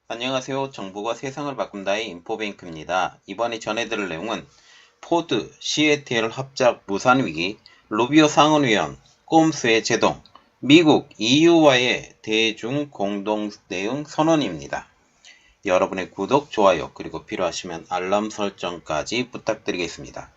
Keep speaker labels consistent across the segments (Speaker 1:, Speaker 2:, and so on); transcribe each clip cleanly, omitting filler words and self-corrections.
Speaker 1: 안녕하세요. 정보가 세상을 바꾼다의 인포뱅크입니다. 이번에 전해드릴 내용은 포드, CATL 합작 무산위기, 루비오 상원의원, 꼼수의 제동, 미국 EU와의 대중 공동 대응 선언입니다. 여러분의 구독, 좋아요, 그리고 필요하시면 알람 설정까지 부탁드리겠습니다.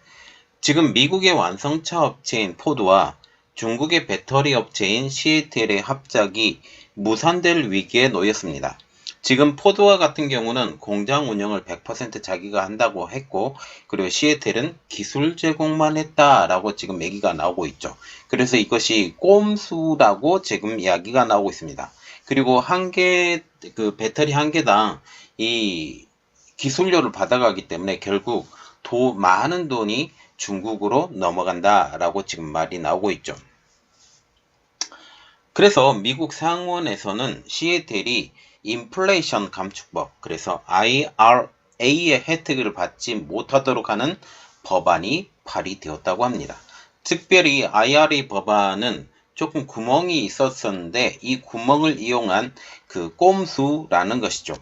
Speaker 1: 지금 미국의 완성차 업체인 포드와 중국의 배터리 업체인 CATL의 합작이 무산될 위기에 놓였습니다. 지금 포드와 같은 경우는 공장 운영을 100% 자기가 한다고 했고, 그리고 CATL은 기술 제공만 했다라고 지금 얘기가 나오고 있죠. 그래서 이것이 꼼수라고 지금 이야기가 나오고 있습니다. 그리고 배터리 한 개당 이 기술료를 받아가기 때문에 결국 많은 돈이 중국으로 넘어간다라고 지금 말이 나오고 있죠. 그래서 미국 상원에서는 CATL이 인플레이션 감축법, 그래서 IRA의 혜택을 받지 못하도록 하는 법안이 발의되었다고 합니다. 특별히 IRA 법안은 조금 구멍이 있었는데 이 구멍을 이용한 그 꼼수라는 것이죠.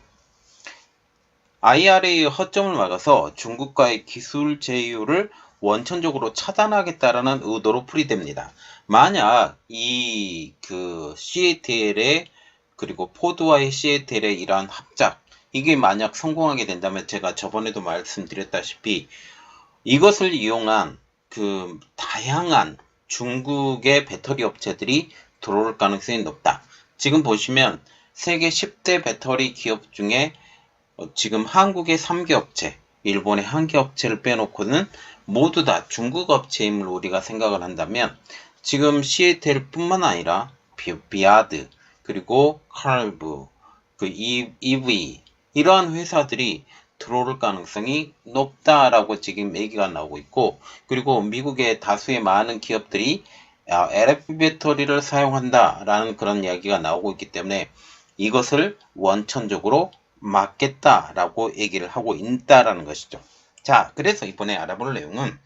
Speaker 1: IRA의 허점을 막아서 중국과의 기술 제휴를 원천적으로 차단하겠다라는 의도로 풀이됩니다. 만약 CATL의 그리고 포드와의 CATL의 이러한 합작, 이게 만약 성공하게 된다면 제가 저번에도 말씀드렸다시피 이것을 이용한 다양한 중국의 배터리 업체들이 들어올 가능성이 높다. 지금 보시면 세계 10대 배터리 기업 중에 지금 한국의 3개 업체, 일본의 1개 업체를 빼놓고는 모두 다 중국 업체임을 우리가 생각을 한다면 지금 CATL 뿐만 아니라 비아드, 그리고 칼브, EV 이러한 회사들이 들어올 가능성이 높다라고 지금 얘기가 나오고 있고, 그리고 미국의 다수의 많은 기업들이 LFP 배터리를 사용한다라는 그런 이야기가 나오고 있기 때문에 이것을 원천적으로 막겠다라고 얘기를 하고 있다라는 것이죠. 자, 그래서 이번에 알아볼 내용은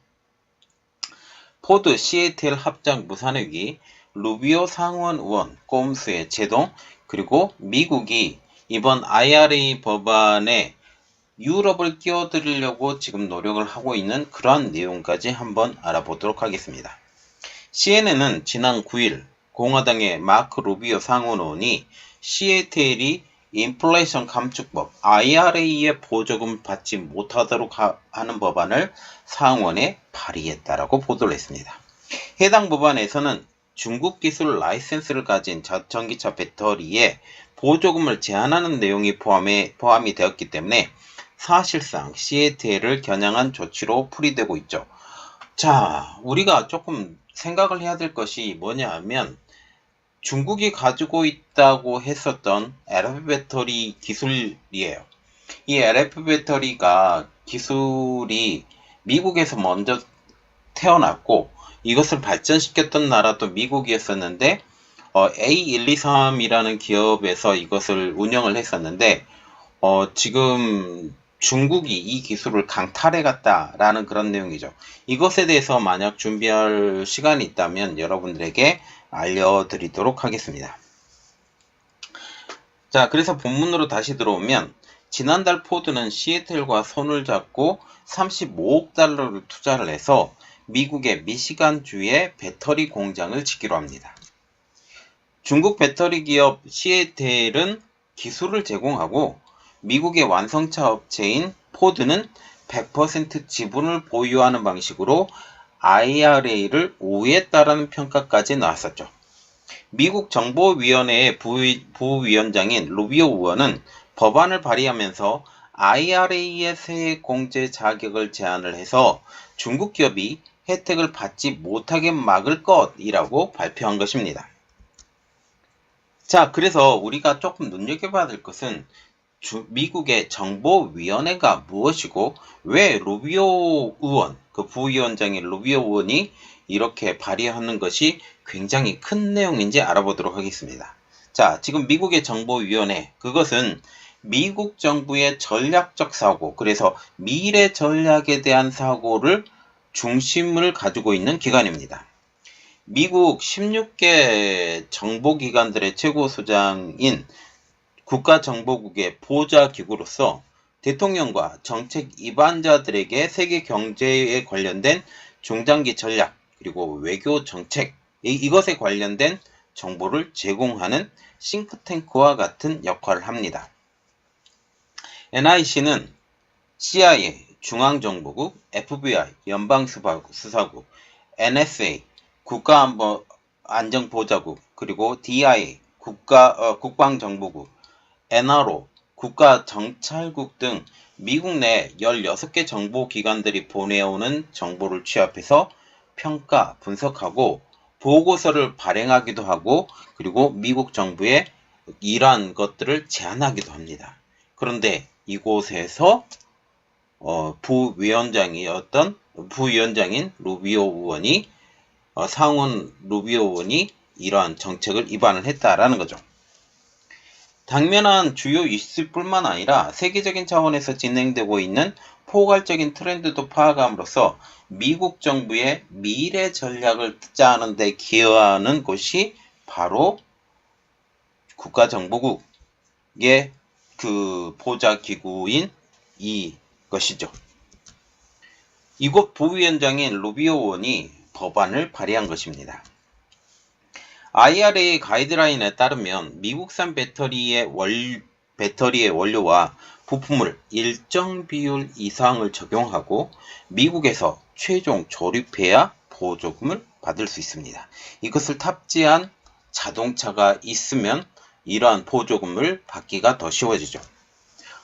Speaker 1: 포드 CATL 합작 무산위기, 루비오 상원 의원 꼼수의 제동, 그리고 미국이 이번 IRA 법안에 유럽을 끼워들이려고 지금 노력을 하고 있는 그러한 내용까지 한번 알아보도록 하겠습니다. CNN은 지난 9일 공화당의 마크 루비오 상원 의원이 CATL이 인플레이션 감축법 IRA의 보조금 받지 못하도록 하는 법안을 상원에 발의했다라고 보도를 했습니다. 해당 법안에서는 중국 기술 라이센스를 가진 전기차 배터리에 보조금을 제한하는 내용이 포함이 되었기 때문에 사실상 CATL을 겨냥한 조치로 풀이되고 있죠. 자, 우리가 조금 생각을 해야 될 것이 뭐냐 하면 중국이 가지고 있다고 했었던 LFP 배터리 기술이에요. 이 LFP 배터리가 기술이 미국에서 먼저 태어났고 이것을 발전시켰던 나라도 미국이었었는데 A123이라는 기업에서 이것을 운영을 했었는데 지금 중국이 이 기술을 강탈해 갔다라는 그런 내용이죠. 이것에 대해서 만약 준비할 시간이 있다면 여러분들에게 알려드리도록 하겠습니다. 자, 그래서 본문으로 다시 들어오면 지난달 포드는 CATL과 손을 잡고 35억 달러를 투자를 해서 미국의 미시간주의 배터리 공장을 짓기로 합니다. 중국 배터리 기업 CATL은 기술을 제공하고 미국의 완성차 업체인 포드는 100% 지분을 보유하는 방식으로 IRA를 우회했다라는 평가까지 나왔었죠. 미국 정보위원회의 부위원장인 루비오 의원은 법안을 발의하면서 IRA의 세액 공제 자격을 제한을 해서 중국 기업이 혜택을 받지 못하게 막을 것이라고 발표한 것입니다. 자, 그래서 우리가 조금 눈여겨봐야 될 것은 미국의 정보위원회가 무엇이고 왜 루비오 의원, 그 부위원장인 루비오 의원이 이렇게 발의하는 것이 굉장히 큰 내용인지 알아보도록 하겠습니다. 자, 지금 미국의 정보위원회, 그것은 미국 정부의 전략적 사고, 그래서 미래 전략에 대한 사고를 중심을 가지고 있는 기관입니다. 미국 16개 정보기관들의 최고수장인 국가정보국의 보좌기구로서 대통령과 정책 입안자들에게 세계 경제에 관련된 중장기 전략 그리고 외교 정책 이것에 관련된 정보를 제공하는 싱크탱크와 같은 역할을 합니다. NIC는 CIA, 중앙정보국, FBI, 연방수사국, NSA, 국가안전보좌국, 그리고 DIA, 국방정보국, NRO, 국가정찰국 등 미국 내 16개 정보기관들이 보내오는 정보를 취합해서 평가, 분석하고 보고서를 발행하기도 하고 그리고 미국 정부에 이러한 것들을 제안하기도 합니다. 그런데 이곳에서 부위원장인 루비오 의원이 상원 루비오 의원이 이러한 정책을 위반을 했다라는 거죠. 당면한 주요 이슈뿐만 아니라 세계적인 차원에서 진행되고 있는 포괄적인 트렌드도 파악함으로써 미국 정부의 미래 전략을 짜는 데 기여하는 곳이 바로 국가정보국의 그 보좌기구인 이것이죠. 이곳 부위원장인 루비오 의원이 법안을 발의한 것입니다. IRA 가이드라인에 따르면 미국산 배터리의 원료와 부품을 일정 비율 이상을 적용하고 미국에서 최종 조립해야 보조금을 받을 수 있습니다. 이것을 탑재한 자동차가 있으면 이러한 보조금을 받기가 더 쉬워지죠.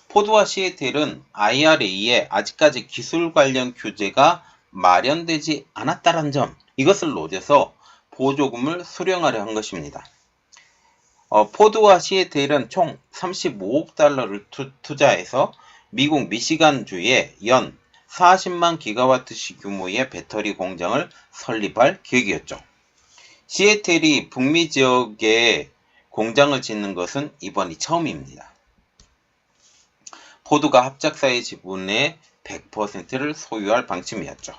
Speaker 1: 포드와 시애틀은 IRA에 아직까지 기술 관련 규제가 마련되지 않았다는 점, 이것을 노려서 보조금을 수령하려 한 것입니다. 포드와 시애틀은 총 35억 달러를 투자해서 미국 미시간주에 연 40만 기가와트시 규모의 배터리 공장을 설립할 계획이었죠. 시애틀이 북미 지역에 공장을 짓는 것은 이번이 처음입니다. 포드가 합작사의 지분의 100%를 소유할 방침이었죠.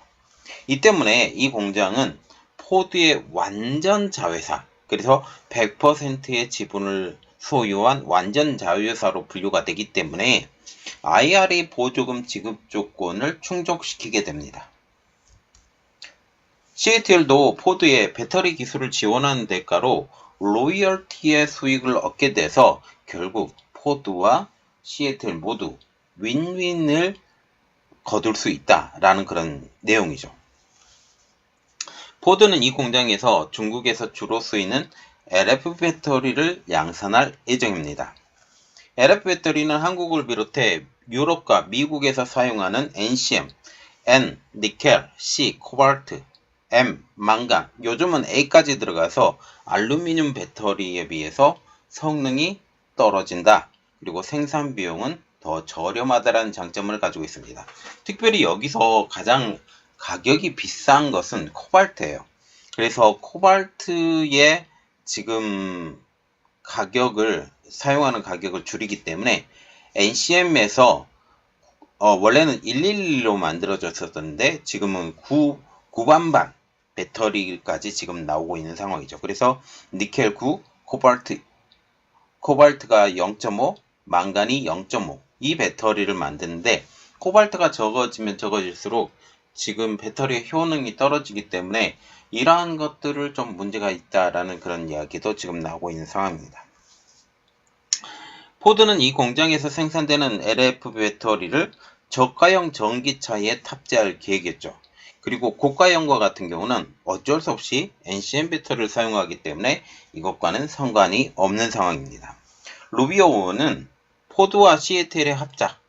Speaker 1: 이 때문에 이 공장은 포드의 완전 자회사, 그래서 100%의 지분을 소유한 완전 자회사로 분류가 되기 때문에 IRA 보조금 지급 조건을 충족시키게 됩니다. 시애틀도 포드의 배터리 기술을 지원하는 대가로 로열티의 수익을 얻게 돼서 결국 포드와 시애틀 모두 윈윈을 거둘 수 있다라는 그런 내용이죠. 포드는 이 공장에서 중국에서 주로 쓰이는 LF 배터리를 양산할 예정입니다. LF 배터리는 한국을 비롯해 유럽과 미국에서 사용하는 NCM, N, 니켈, C, 코발트, M, 망간, 요즘은 A까지 들어가서 알루미늄 배터리에 비해서 성능이 떨어진다. 그리고 생산 비용은 더 저렴하다는 장점을 가지고 있습니다. 특별히 여기서 가장 가격이 비싼 것은 코발트예요. 그래서 코발트의 지금 사용하는 가격을 줄이기 때문에 NCM에서 원래는 111로 만들어졌었는데 지금은 9반반 배터리까지 지금 나오고 있는 상황이죠. 그래서 니켈 9, 코발트가 0.5, 망간이 0.5 이 배터리를 만드는데 코발트가 적어지면 적어질수록 지금 배터리의 효능이 떨어지기 때문에 이러한 것들을 좀 문제가 있다라는 그런 이야기도 지금 나오고 있는 상황입니다. 포드는 이 공장에서 생산되는 LF 배터리를 저가형 전기차에 탑재할 계획이었죠. 그리고 고가형과 같은 경우는 어쩔 수 없이 NCM 배터리를 사용하기 때문에 이것과는 상관이 없는 상황입니다. 루비오 의원은 포드와 시애틀의 합작,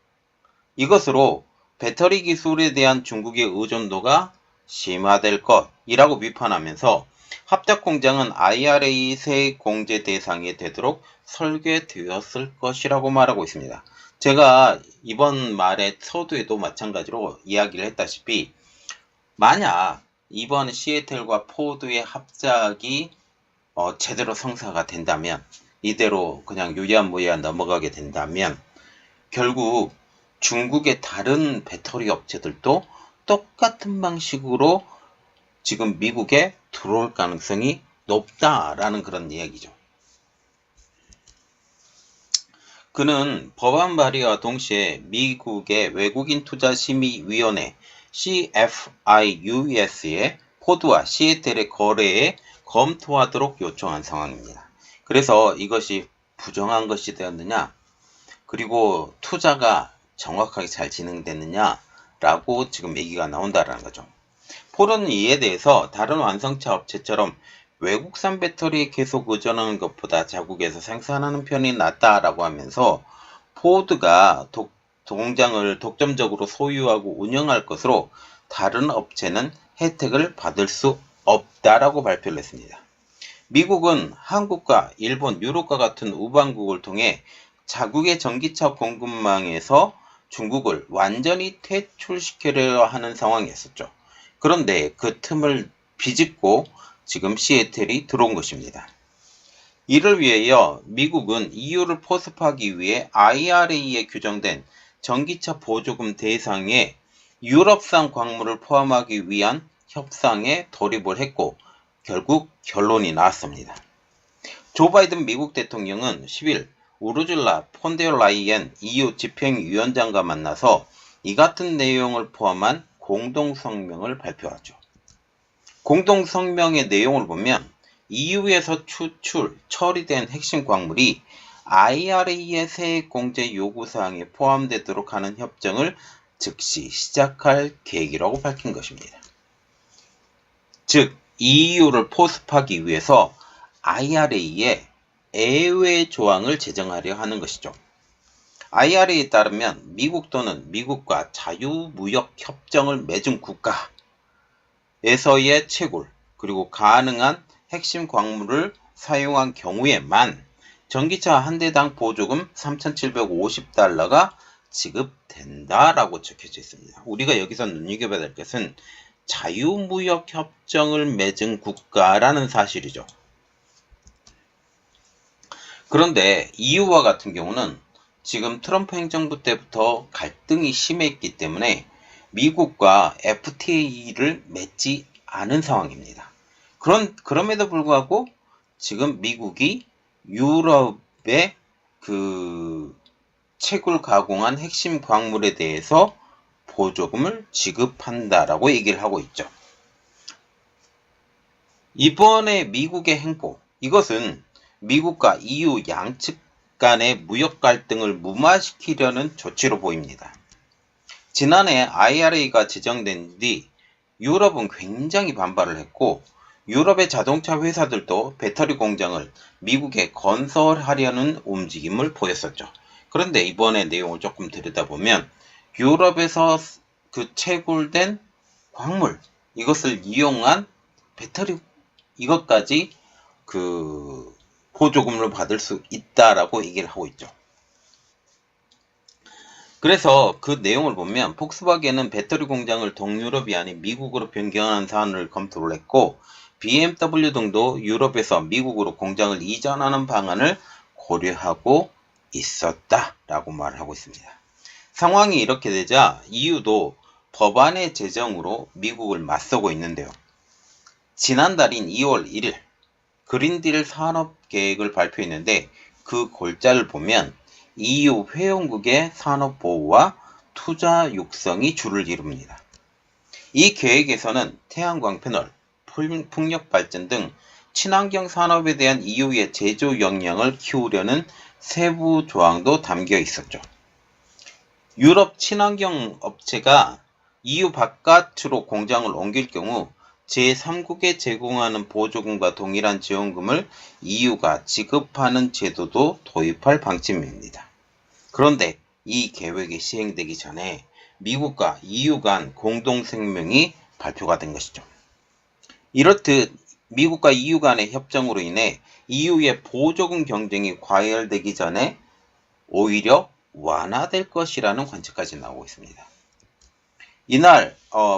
Speaker 1: 이것으로 배터리 기술에 대한 중국의 의존도가 심화될 것이라고 비판하면서 합작 공장은 IRA 세액 공제 대상이 되도록 설계되었을 것이라고 말하고 있습니다. 제가 이번 말의 서두에도 마찬가지로 이야기를 했다시피 만약 이번 시애틀과 포드의 합작이 제대로 성사가 된다면 이대로 그냥 유야무야 넘어가게 된다면 결국 중국의 다른 배터리 업체들도 똑같은 방식으로 지금 미국에 들어올 가능성이 높다라는 그런 이야기죠. 그는 법안 발의와 동시에 미국의 외국인투자심의위원회 CFIUS에 포드와 시애틀의 거래에 검토하도록 요청한 상황입니다. 그래서 이것이 부정한 것이 되었느냐, 그리고 투자가 정확하게 잘 진행됐느냐라고 지금 얘기가 나온다라는 거죠. 폴은 이에 대해서 다른 완성차 업체처럼 외국산 배터리에 계속 의존하는 것보다 자국에서 생산하는 편이 낫다라고 하면서 포드가 공장을 독점적으로 소유하고 운영할 것으로 다른 업체는 혜택을 받을 수 없다라고 발표를 했습니다. 미국은 한국과 일본, 유럽과 같은 우방국을 통해 자국의 전기차 공급망에서 중국을 완전히 퇴출시키려 하는 상황이었었죠. 그런데 그 틈을 비집고 지금 시애틀이 들어온 것입니다. 이를 위하여 미국은 EU를 포섭하기 위해 IRA에 규정된 전기차 보조금 대상에 유럽산 광물을 포함하기 위한 협상에 돌입을 했고 결국 결론이 나왔습니다. 조 바이든 미국 대통령은 10일 우르줄라 폰데르라이엔 EU 집행위원장과 만나서 이 같은 내용을 포함한 공동성명을 발표하죠. 공동성명의 내용을 보면 EU에서 처리된 핵심 광물이 IRA의 세액 공제 요구사항에 포함되도록 하는 협정을 즉시 시작할 계획이라고 밝힌 것입니다. 즉, EU를 포섭하기 위해서 IRA에 예외 조항을 제정하려 하는 것이죠. IRA에 따르면 미국 또는 미국과 자유무역협정을 맺은 국가에서의 채굴, 그리고 가능한 핵심 광물을 사용한 경우에만 전기차 한 대당 보조금 3,750달러가 지급된다라고 적혀져 있습니다. 우리가 여기서 눈여겨봐야 될 것은 자유무역협정을 맺은 국가라는 사실이죠. 그런데 EU와 같은 경우는 지금 트럼프 행정부 때부터 갈등이 심했기 때문에 미국과 FTA를 맺지 않은 상황입니다. 그럼에도 불구하고 지금 미국이 유럽의 채굴 가공한 핵심 광물에 대해서 보조금을 지급한다라고 얘기를 하고 있죠. 이번에 미국의 행보, 이것은 미국과 EU 양측 간의 무역 갈등을 무마시키려는 조치로 보입니다. 지난해 IRA가 제정된 뒤 유럽은 굉장히 반발을 했고 유럽의 자동차 회사들도 배터리 공장을 미국에 건설하려는 움직임을 보였었죠. 그런데 이번에 내용을 조금 들여다보면 유럽에서 채굴된 광물, 이것을 이용한 배터리, 이것까지 보조금을 받을 수 있다라고 얘기를 하고 있죠. 그래서 그 내용을 보면 폭스바겐은 배터리 공장을 동유럽이 아닌 미국으로 변경하는 사안을 검토를 했고 BMW 등도 유럽에서 미국으로 공장을 이전하는 방안을 고려하고 있었다라고 말을 하고 있습니다. 상황이 이렇게 되자 EU도 법안의 제정으로 미국을 맞서고 있는데요. 지난달인 2월 1일 그린딜 산업계획을 발표했는데 그 골자를 보면 EU 회원국의 산업보호와 투자 육성이 주를 이룹니다. 이 계획에서는 태양광 패널, 풍력 발전 등 친환경 산업에 대한 EU의 제조 역량을 키우려는 세부 조항도 담겨 있었죠. 유럽 친환경 업체가 EU 바깥으로 공장을 옮길 경우 제3국에 제공하는 보조금과 동일한 지원금을 EU가 지급하는 제도도 도입할 방침입니다. 그런데 이 계획이 시행되기 전에 미국과 EU 간 공동성명이 발표가 된 것이죠. 이렇듯 미국과 EU 간의 협정으로 인해 EU의 보조금 경쟁이 과열되기 전에 오히려 완화될 것이라는 관측까지 나오고 있습니다. 이날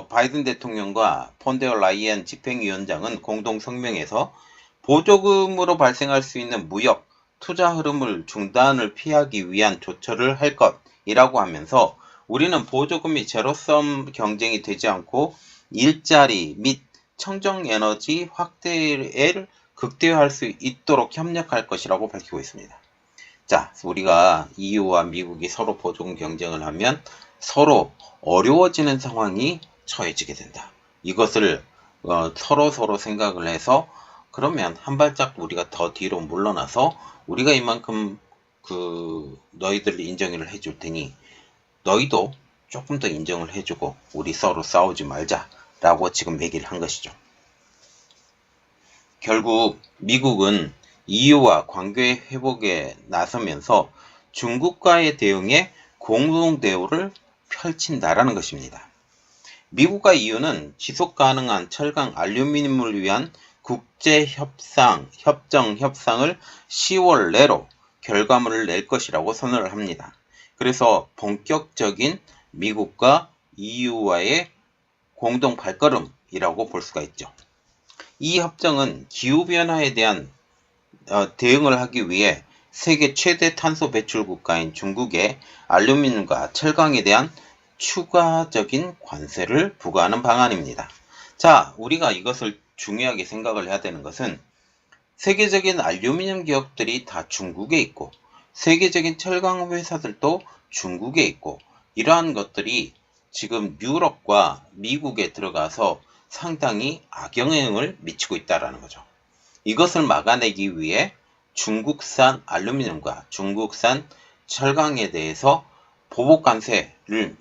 Speaker 1: 바이든 대통령과 폰데어 라이엔 집행위원장은 공동성명에서 보조금으로 발생할 수 있는 무역, 투자 흐름을 중단을 피하기 위한 조처를 할 것이라고 하면서 우리는 보조금이 제로섬 경쟁이 되지 않고 일자리 및 청정에너지 확대를 극대화할 수 있도록 협력할 것이라고 밝히고 있습니다. 자, 우리가 EU와 미국이 서로 보존 경쟁을 하면 서로 어려워지는 상황이 처해지게 된다. 이것을 서로 생각을 해서 그러면 한 발짝 우리가 더 뒤로 물러나서 우리가 이만큼 너희들 인정을 해줄 테니 너희도 조금 더 인정을 해주고 우리 서로 싸우지 말자라고 지금 얘기를 한 것이죠. 결국 미국은 EU와 관계 회복에 나서면서 중국과의 대응에 공동 대우를 펼친다라는 것입니다. 미국과 EU는 지속 가능한 철강 알루미늄을 위한 국제 협정을 10월 내로 결과물을 낼 것이라고 선언을 합니다. 그래서 본격적인 미국과 EU와의 공동 발걸음이라고 볼 수가 있죠. 이 협정은 기후변화에 대한 대응을 하기 위해 세계 최대 탄소 배출 국가인 중국의 알루미늄과 철강에 대한 추가적인 관세를 부과하는 방안입니다. 자, 우리가 이것을 중요하게 생각을 해야 되는 것은 세계적인 알루미늄 기업들이 다 중국에 있고 세계적인 철강 회사들도 중국에 있고 이러한 것들이 지금 유럽과 미국에 들어가서 상당히 악영향을 미치고 있다는 거죠. 이것을 막아내기 위해 중국산 알루미늄과 중국산 철강에 대해서 보복 관세를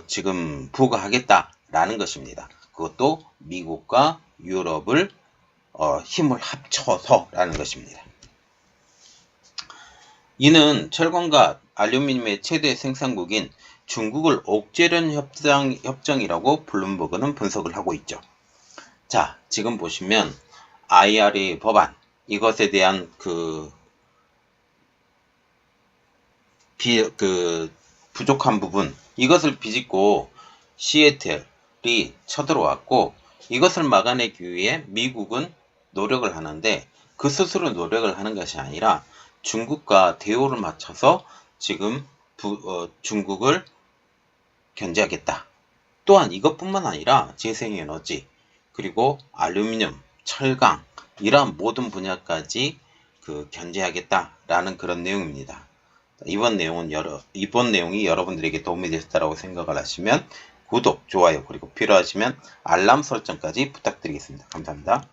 Speaker 1: 지금 부과하겠다라는 것입니다. 그것도 미국과 유럽을 힘을 합쳐서라는 것입니다. 이는 철강과 알루미늄의 최대 생산국인 중국을 옥죄는 협정이라고 블룸버그는 분석을 하고 있죠. 자, 지금 보시면 IRA 법안 이것에 대한 부족한 부분 이것을 비집고 시애틀이 쳐들어왔고 이것을 막아내기 위해 미국은 노력을 하는데 그 스스로 노력을 하는 것이 아니라 중국과 대우를 맞춰서 지금 중국을 견제하겠다. 또한 이것뿐만 아니라 재생에너지 그리고 알루미늄, 철강 이러한 모든 분야까지 견제하겠다라는 그런 내용입니다. 이번 내용이 여러분들에게 도움이 되셨다고 생각을 하시면 구독, 좋아요 그리고 필요하시면 알람 설정까지 부탁드리겠습니다. 감사합니다.